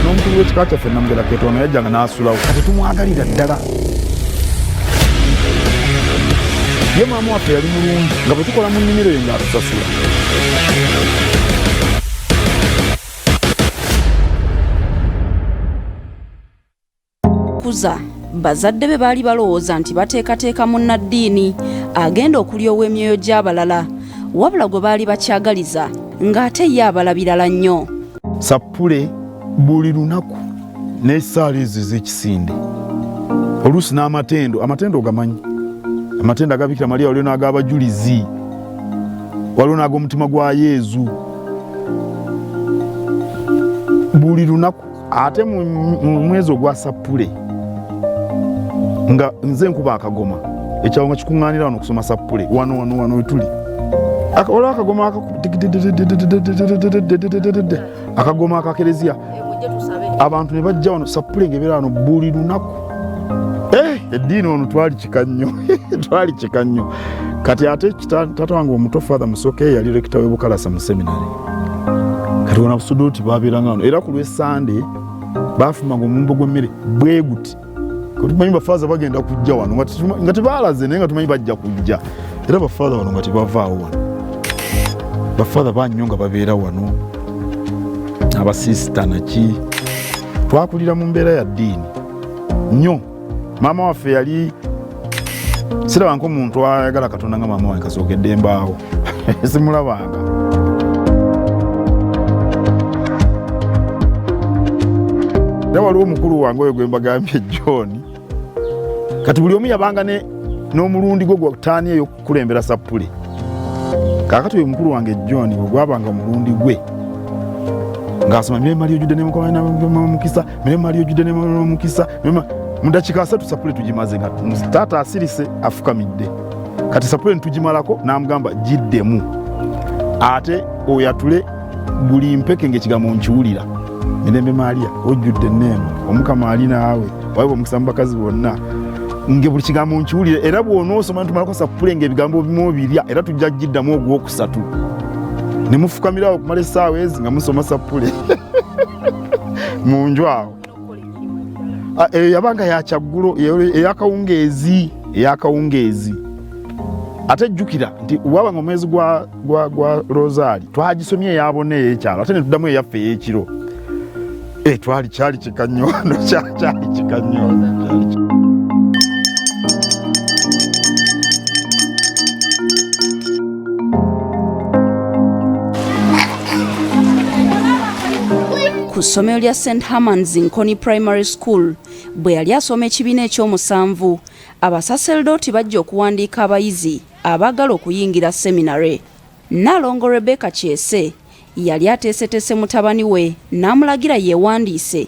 n'omukulu w'ekika kyaffe namugera Ketono yajjanga n'asulawo kati tumwagalira ddala. Ye maama waffe yali mulungi nga bwe tukola mu nnimiro ye ng'atusasula. Kuza bazadde be baali balowooza nti bateekateeka munnaddiini agenda okulyowa emyoyo gy'abalala wabula gwe baali bakyagaliza ng'ate ye abala birala nnyo. Sappule buli lunaku n'essaala ezo ez'ekisinde oluusi n'amatendo ogamanyi amatendo aga Bikira Maria waliwo n'ag'abajulizi waliwo n'ag'omutima gwa Yezu buli lunaku. Ate mu mwezi ogwa Sappule nga nze nkuba akagoma ekyawo nga kikuŋŋaanira wano okusoma Sappule wano wetuli olwo akagoma akagoma akakereziya abantu ne bajja wano Sappule ng'ebeera wano buli lunaku. Eddiini ono twali kika nnyo kati ate taata wange omuto Father Musoke yali rekita w'e Bukalasa mu seminary kati wona busuduuti baabeeranga wano era ku lw'Essande baafumanga omumbo gw'emmere bwe guti tumanyi bafaaza bagenda kujja wano nga tebaalaze naye nga tumanyi bajja kujja era bafaaza wano nga tebavaawo wano. Bafaaza bannyo nga babeera wano abasiisita naki twakulira mu mbeera ya ddiini nnyo. Maama waffe yali siraba nk'omuntu ayagala Katonda nga maama wange kasookedde embaawo simulabanga. Era waliwo omukulu wange oyo gwe mbagambye John kati buli omu yabanga n'omulundi gwe gwa ttaani eyo okukulembera Sappule. Kaakati oyo mukulu wange John bwe gwabanga omulundi gwe ng'asoma Mirembe Maria ojjudde ne mukisa Mirembe Maria ojjudde ne mukisa mu ddakiika 3 Sappule tugimaze nga taata asirise afukamidde. Kati Sappule nitugimalako n'amugamba giddemu ate oyatule buli mpeke ng'ekigambo nkiwulira. Mirembe Maria ojjudde enneema Omukama ali naawe wayiwa omukisa mu bakazi bonna nge buli kigambo nkiwulire era bw'onoosoma nitumalako Sappule ng'ebigambo bimu birya era tujja giddamu ogwokusatu ne mufukamirawo okumala essaawa ezi nga musoma Sappule mu nju awo. Yabanga yakyaggulo ey'akawungeezi ate jjukira nti wabanga omwezi gwa Rosaali twagisomye eyabona ey'ekyalo ate ne tuddamu eyaffe ey'ekiro. Kyali kika nnyo wano kyali kika nnyo. Ku ssomero lya St. Herman's Nkoni Primary School bwe yali asoma ekibiina ekyomusanvu abasaseredooti bajja okuwandiika abayizi abaagala okuyingira seminary. Nnaalongo Rebecca Kyese yali ateeseteese mutabani we n'amulagira yeewandiise.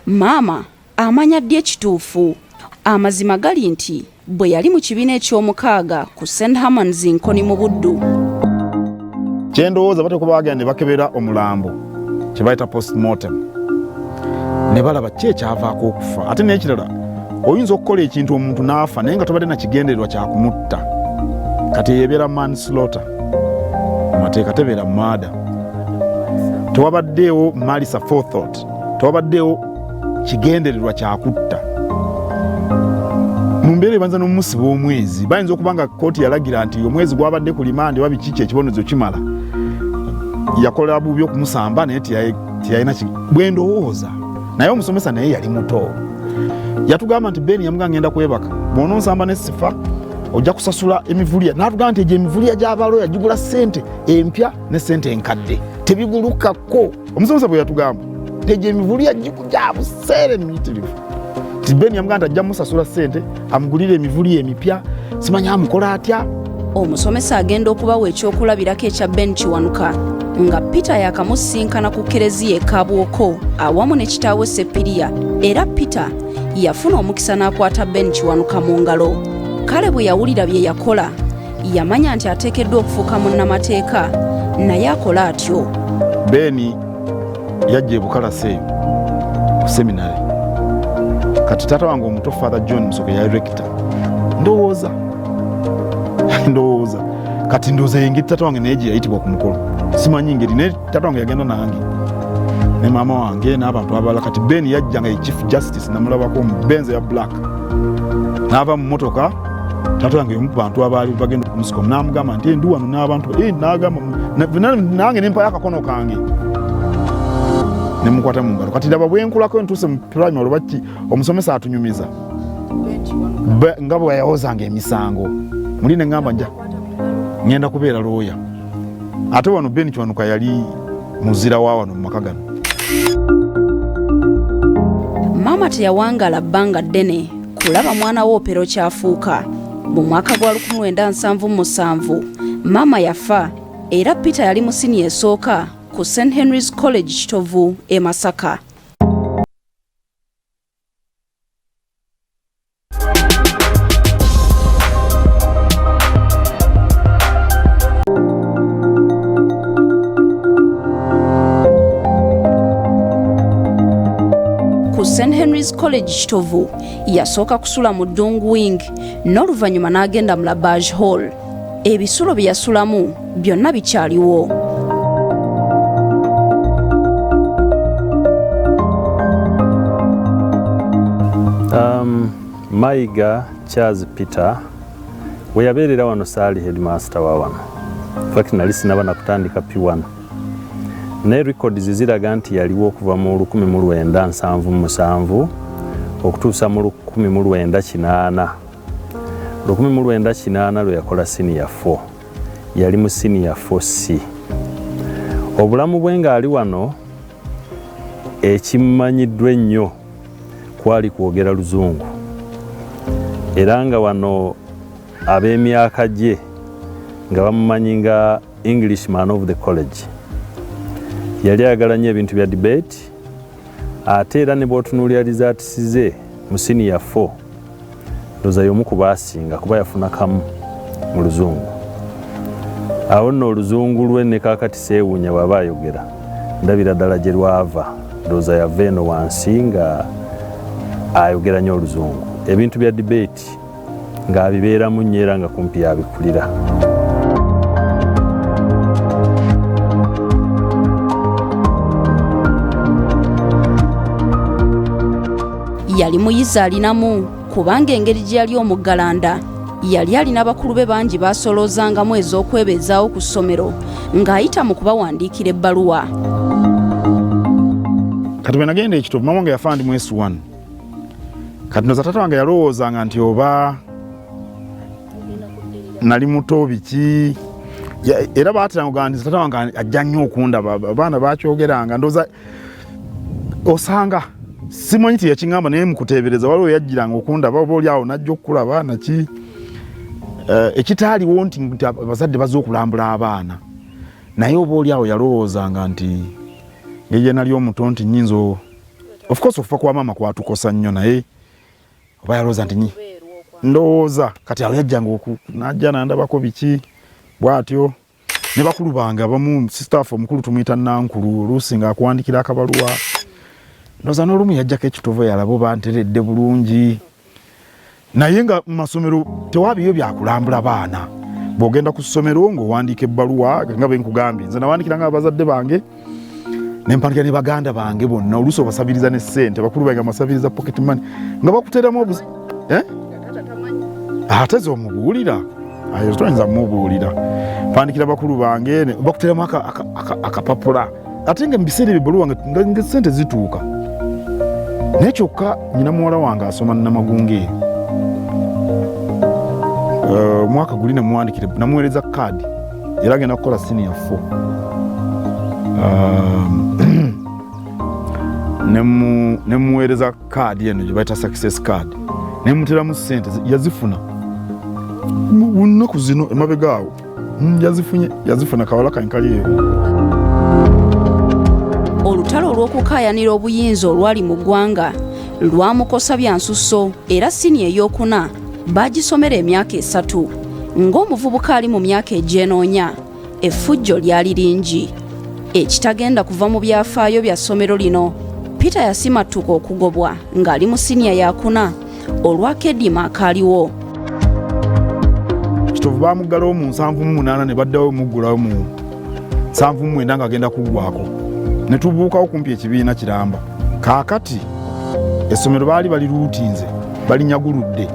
Maama amanya ddi ekituufu? Amazima gali nti bwe yali mu kibiina eky'omukaaga ku St. Herman's Nkoni mu Buddu. Kye ndowooza bateko baagenda ne bakebera omulambo kye bayita postmortem ne balaba ki ekyavaako okufa. Ate n'ekirala oyinza okukola ekintu omuntu n'afa naye nga tobadde na kigendererwa kya kumutta. Kati yebeera manslaughter amateeka tebeera murder. Tewabaddeewo malice aforethought, tewabaddeewo kigendererwa kya kutta. Mu mbeera ebanza n'omusiba omwezi bayinza okuba nga kkooti yalagira nti omwezi gwabadde ku limande oba biki ekibonerezo kimala yakola bubi okumusamba naye tiyalina bwe ndowooza. Naye omusomesa naye yali muto yatugamba nti Ben yamuga ngenda kwebaka bw'onoonsamba n'essifa ojja kusasula emivulya. N'atugamba nti egyo emivulya gy'abaloya gigula ssente empya ne ssente enkadde tebigulukako. Omusomesa bwe yatugamba nti egyo emivulya gya buseere miyitirivu. Ti Ben yamuga nti ajja musasula ssente amugulire emivulya emipya simanya amukola atya. Omusomesa agenda okubawa ekyokulabirako ekya Ben Kiwanuka nga Peter yakamusinkana ku kereziya Kabwoko awamu ne kitaawe Sepiriya era Peter yafuna omukisa n'akwata Ben Kiwanuka mu ngalo. Kale bwe yawulira bye yakola yamanya nti ateekeddwa okufuuka munnamateeka naye akola atyo. Ben yajja e Bukalasa ku seminary. Kati taata wange omuto Father John Musoke yali rector. Ndowooza kati ndowooza engeri taata wange naye gye yayitibwa ku mukolo simanyi ngeri naye taata wange yagenda nange ne maama wange n'abantu abalala. Kati Ben yajja nga ye Chief Justice namulabako mu Benz ya black n'ava mu motoka taata wange mu bantu abaali bagenda okumusika n'amugamba nti ndi wano n'abantu n'agamba nange nempa akakono kange ne mukwata mu ngalo. Kati laba bwe nkulako ntuuse mu primary baki omusomesa atunyumiza nga bwe yawozanga emisango muli ne ngamba nja ngenda kubeera looya. Ate wano Ben Kiwanuka yali muzira wa wano mu maka gano. Maama teyawangala bbanga ddene kulaba mwana we Opero kyafuuka. Mu mwaka gwa 1977 maama yafa era Peter yali mu siniya esooka ku St Henry's College Kitovu e Masaka. St Henry's College Kitovu yasooka kusula mu Dung Wing n'oluvannyuma n'agenda mu Labage Hall. Ebisulo bye yasulamu byonna bikyaliwo. Mayiga Charles Peter we yabeerera wano saali headmaster wa wano. Fact nali sinaba na kutandika P1. Ne records ziraga nti yaliwo okuva mu 1977 okutuusa mu 1980. 1980 lwe yakola senior 4. Yali mu senior 4C. Obulamu bwe ng'ali wano ekimanyiddwa ennyo kwali kwogera Luzungu. Era nga wano ab'emyaka gye nga bamumanyi nga Englishman of the college. Yali ayagala nnyo ebintu bya debate ate era ne bw'otunuulira results ze mu senior 4 ndowooza y'omu ku baasinga kuba yafuna kamu mu Luzungu. Awo nno Oluzungu lwe ne kaakati seewuunya bw'aba ayogera ndabira ddala gye lwava ndowooza yava eno wansi nga ayogera nnyo Oluzungu. Ebintu bya debate ng'abibeeramu nnyo era nga kumpi yabikulira. Yali muyizi alinamu kubanga engeri gye yali omuggalanda yali alina bakulu be bangi basolozangamu ez'okwebezaawo ku ssomero ng'ayita mu kubawandiikira ebbaluwa. Kati bwe nagenda ekitovu mama wange yafa ndi mu S1. Kati ndoza taata wange yalowoozanga nti oba nali muto biki era baateranga okugamba nti taata wange ajja nnyo okundaba abaana bakyogeranga ndowooza osanga simanyi ti yakingamba naye mukuteebereza waliwo yajjiranga okundaba oba oli awo najja okukulaba naki ekitaaliwo nti abazadde bazze okulambula abaana naye oba oli awo yalowoozanga nti ye nali omuto nti nnyinza of course okufa kwa maama kwatukosa nnyo naye oba yalowooza nti ndowooza kati awo yajjanga najja nandabako biki bw'atyo ne bakulu bange abamu sistaff omukulu tumuyita Nankulu oluusi ng'akuwandikira akabaluwa ndowooza n'olumu yajjako ekitovu yalaba oba nteredde bulungi naye nga mu masomero tewaabiyo byakulambula baana. Bw'ogenda ku ssomero ng'owandiika ebbaluwa nga bwe nkugambye nze nawandikiranga abazadde bange ne mpandikira ne baganda bange bonna oluusi obasabiriza ne ssente bakulu bange amasabiriza pocket money nga bakuteramu ate ze omubuulira ayo toyinza mumubuulira mpandikira bakulu bange bakuteramu akapapula ate nga mu biseera ebyo ebbaluwa nga ssente zituuka naye kyokka nyina muwala wange asoma Namagunge mwaka guli namuwandikire namuweereza kaadi era agenda kukola senior 4 nemuweereza kaadi eno gye bayita success card nemuteramu ssente yazifuna mu nnaku zino emabega awo yazifuna kawala kankaliyo. Olutalo olw'okukaayanira obuyinza olwali mu ggwanga lwamukosa bya nsusso era siniya ey'okuna baagisomera emyaka 3 ng'omuvubuka ali mu myaka egy'enoonya effujjo lyali lingi. Ekitagenda kuva mu byafaayo bya ssomero lino Peter yasimattuka okugobwa ng'ali mu siniya ya 4 olw'akedima akaaliwo. Kitovu baamuggalawo mu 78 ne baddawo muggulawo mu 79 ng'agenda kuggwako ne tubuukawo kumpi ekibiina kiramba. Kaakati essomero baali baliruutinze balinyaguludde,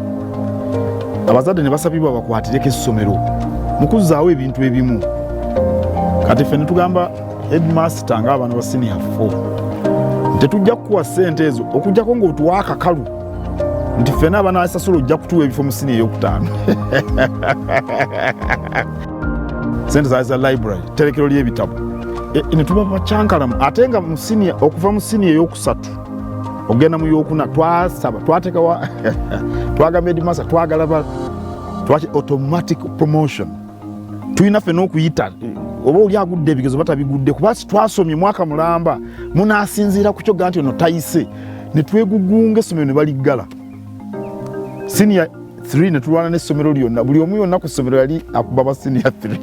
abazadde ne basabibwa bakwatireko essomero mu kuzzaawo ebintu ebimu. Kati ffe ne tugamba headmaster ng'abaana ba senior 4 tetujja kukuwa ssente ezo okujjako ng'otuwa akakalu nti ffena abaana basasula ojja kutuwa ebifo mu senior ey'okutaano. Ssente zaali za library, tterekero ly'ebitabo. Ne tuba bakyankalamu ate nga okuva mu senior ey'okusatu ogenda mu y'okuna twasaba twateekawa twagamba headmaster twagala twaki automatic promotion. Tulina ffena okuyita oba oli agudde ebigezo batabigudde kuba twasomye mwaka mulamba munaasinziira ku kyoga nti ono tayise ne twegugunga essomero ne baliggala. Senior 3 ne tulwana n'essomero lyonna, buli omu yonna ku ssomero yali akuba ba senior 3.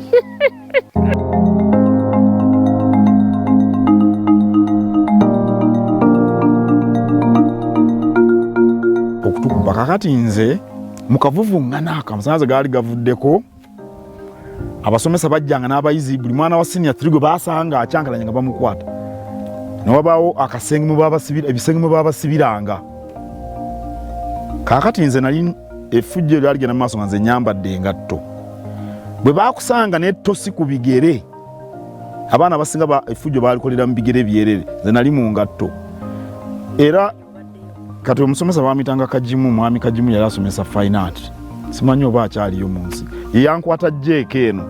Okutukuba kakati nze mu kavuvuŋŋana akamasanyalaze gaali gavuddeko, abasomesa bajjanga n'abayizi buli mwana wa senior 3 gwe baasanga akyankalanya nga bamukwata. Ne wabaawo akasenge ebisenge mwe baabasibiranga. Kaakati nze nali effujjo lyali genda mu maaso nga nze nyambadde engatto. Bwe baakusanga n'ettosi ku bigere, abaana abasinga effujjo baalikolera mu bigere byerere, nze nali mu ngatto. Era kati omusomesa baamitanga Kajimu, mwami Kajimu yali asomesa fine art. Simanyi oba akyaliyo mu nsi. Ye yankwata jjeeka eno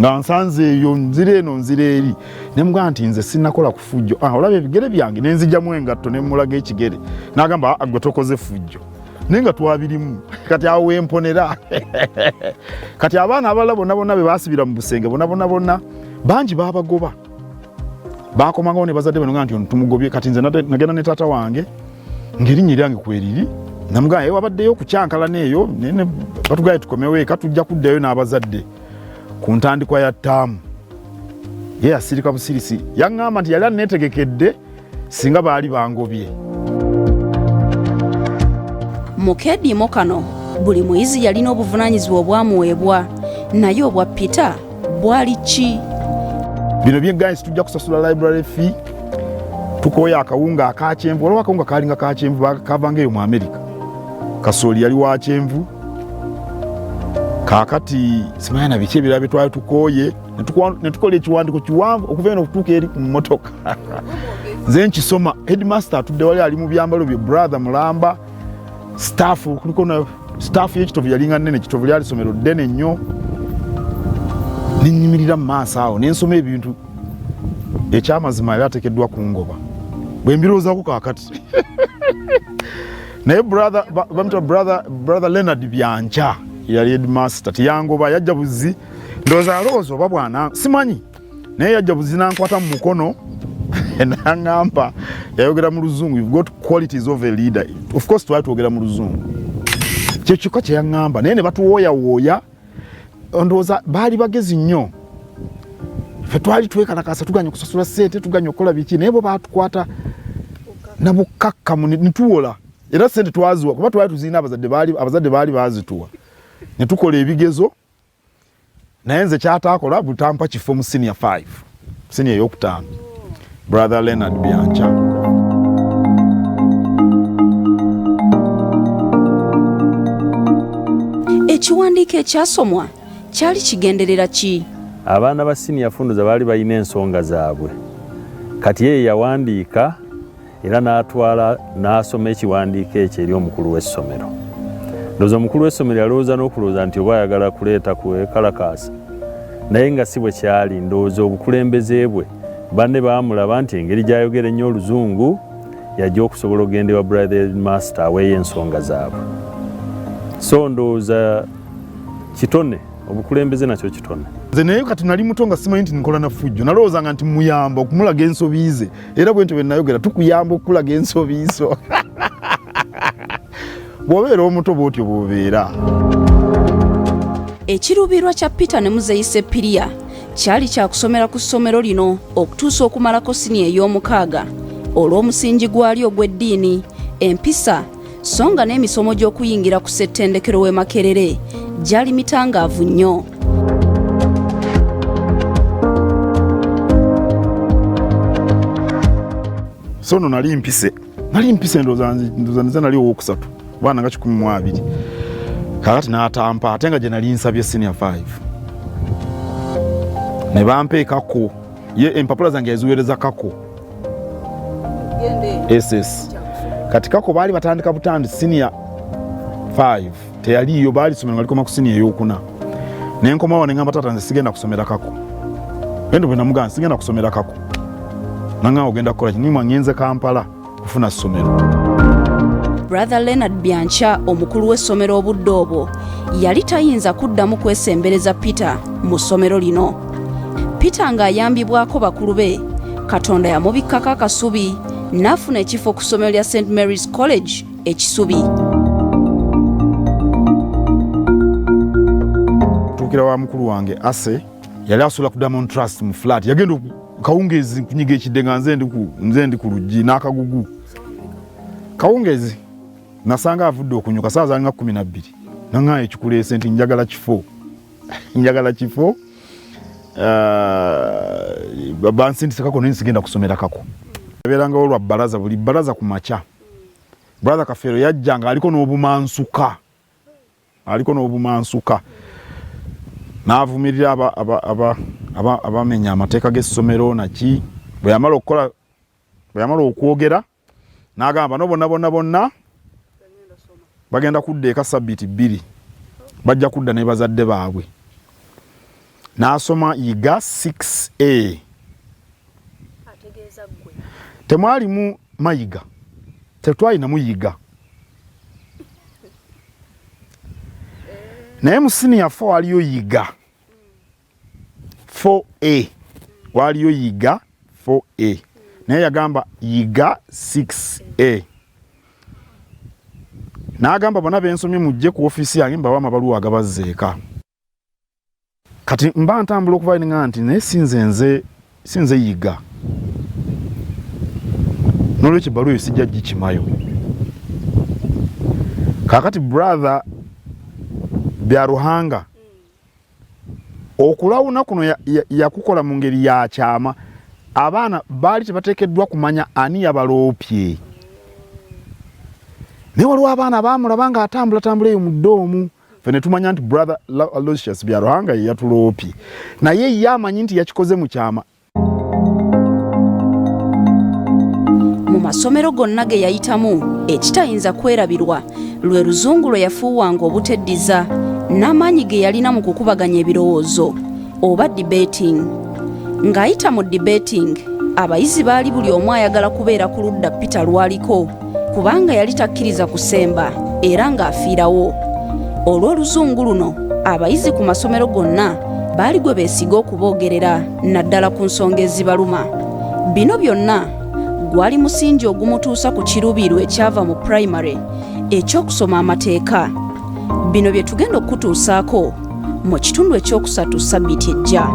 nga nsanze eyo nzire eno nzire eri ne mugamba nti nze sinnakola ku ffujjo. Olaba ebigere byange ne nzijjamu engatto ne mmulaga ekigere n'agamba gwe tokoze ffujjo naye nga twabirimu kati awo wemponera. Kati abaana abalala bonna be baasibira mu busenge bonna bangi baabagoba baakomangawo ne bazadde bano nga nti ono tumugobye. Kati nze nagenda ne taata wange ng'erinnya lyange kweriri namugamba wabaddeyo okukyankalana eyo batugaye tukomewo eka tujja kuddayo n'abazadde ku ntandikwa ya ttaamu. Ye yasirika busirisi yaŋŋamba nti yali aneetegekedde singa baali bangobye. Mu keediimo kano buli muyizi yalina obuvunaanyizibwa obwamuweebwa, naye obwa Peter bwali ki? Bino byegayisi tujja kusasula library fee, tukooya akawunga akakyenvu, waliwo akawunga kaalinga kakyenvu kavanga eyo mu Amerika. Kasooli yali wa kyenvu. Kaakati simanyi na biki ebirala bye twali tukooye ne tukola ekiwandiiko kiwanvu okuva eno okutuuka eri ku mmotoka. Nze nkisoma, headmaster atudde wali ali mu byambalo bye, brother mulamba, staff kuliko na staff y'ekitovu yalinga nnene, ekitovu lyali ssomero ddene nnyo. Ne nnyimirira mu maaso awo ne nsoma ebintu ekyamazima yali ateekeddwa kungoba bwe mbirowoozaako kaakati. Naye bamuyita brother Leonard Byanca yali headmaster tiyangoba, yajja buzi ndowooza alowooza oba bwana simanyi, naye yajja buzi nankwata mu mukono n'aŋŋamba, yayogera mu Luzungu, you've got qualities of a leader. Of course twali twogera mu Luzungu, kye kyokka kye yaŋŋamba, naye ne batuwooyawooya. Ndowooza baali bagezi nnyo, ffe twali twekalakasa tuganya okusasula ssente, tuganya okukola biki, naye bo baatukwata na bukkakkamu ne tuwola. Era ssente twaziwa kuba twali tuzirina, abazadde baali baazituwa. Ne tukola ebigezo, naye nze kyataakola butampa kifo mu senior 5, senior ey'okutaano, brother Leonard Byanca. Ekiwandiiko ekyasomwa kyali kigenderera ki? Abaana ba senior funduza baali balina ensonga zaabwe. Kati ye yawandiika era n'atwala n'asoma ekiwandiiko ekyo eri omukulu w'essomero. Ndowooza omukulu w'essomero yalowooza n'okulowooza nti oba ayagala kuleeta kwekalakaasa, naye nga si bwe kyali. Ndowooza obukulembeze bwe banne baamulaba nti engeri gy'ayogera ennyo Oluzungu yajja okusobola okugenda ewa brother master aweeyo ensonga zaabwe. So ndowooza kitone, obukulembeze nakyo kitone. Nze naye kati nali muto nga simanyi nti nkola na ffujjo, nalowoozanga nti muyamba okumulaga ensobi ze, era bwe ntyo bwe nayogera tukuyamba okulaga ensobi zo. Bw'obeera omuto bw'otyo bw'obeera. Ekiruubirirwa kya Peter ne Muzeeyi Seppiriya kyali kyakusomera ku ssomero lino okutuusa okumalako siniya ey'omukaaga olw'omusingi gwali ogw'eddiini, empisa, so nga n'emisomo gy'okuyingira ku ssettendekero w'e Makerere gyali mitangaavu nnyo. so no nali mpise ndoza nze nali owokusatu bwana nga 12 kakati n'atampa ate nga gye nali nsabye senior 5 ne bampa ekako ye empapula zange yaziweereza kako SS kati kako baali batandika butandi senior 5 teyaliyo baali ssomero balikoma ku senior ey'okuna ne nkomawo ne ngamba taata nze sigenda kusomera kako endo bwe namugamba sigenda kusomera kako nanga ogenda kukola kinimwa ngenze Kampala kufuna ssomero. Brother Leonard Byancha omukulu w'essomero obudde obwo yali tayinza kuddamu kwesembereza Peter mu ssomero lino. Peter ng'ayambibwako bakulu be Katonda yamubikkako akasubi n'afuna ekifo ku ssomero lya St Mary's College ekisubi. Tuukira wa mukulu wange Ase yali asula ku Diamond Trust mu flat yagenda kawungezi kunyiga ekidde nga nze ndi ku luggi n'akagugu kawungezi nasanga avudde okunyuka saa zaali nga 12 nanga ekikuleese nti njagala kifo bansindise kako nensigenda kusomera kako yabeeranga olwa balaza buli balaza ku makya brother Kafeero yajjanga aliko n'obumansuka n'avumirira abamenya amateeka g'essomero naki bwe yamala okwogera n'agamba no bonna bagenda kudda eka sabbiiti 2 bajja kudda ne bazadde baabwe n'asoma yiga 6A temwalimu mayiga tetwalinamu yiga naye mu senior 4 waliyo yiga 4A waliyo yiga 4A naye yagamba yiga 6A n'agamba bonna bensomye mujje ku ofiisi yange mbawa amabaluwa agabazzeeka kati mba ntambula okuva nga nti naye sinze yiga n'olwekyo ebbaluwa eyo sijja gikimayo kakati brother Byaruhanga okulawuna kuno yakukola mu ngeri ya kyama abaana baali tebateekeddwa kumanya ani yabaloopye naye waliwo abaana baamulaba nga atambula eyo mu ddoomu ffe ne tumanya nti brother Aloysius Byaruhanga ye yatuloopye naye ye amanyi nti yakikoze mu kyama. Mu masomero gonna ge yayitamu ekitayinza kwerabirwa lwe luzungu lwe yafuuwanga obuteddiza n'amaanyi ge yalina mu kukubaganya ebirowoozo oba debating. Ng'ayita mu debating abayizi baali buli omu ayagala kubeera ku ludda Peter lwaliko kubanga yali takkiriza kusemba era ng'afiirawo. Olw'oluzungu luno abayizi ku masomero gonna baali gwe beesiga okuboogerera naddala ku nsonga ezibaluma. Bino byonna gwali musingi ogumutuusa ku kiruubiirwa ekyava mu primary eky'okusoma amateeka. Bino bye tugenda okutuusaako mu kitundu ekyokusatu sabbiiti ejja.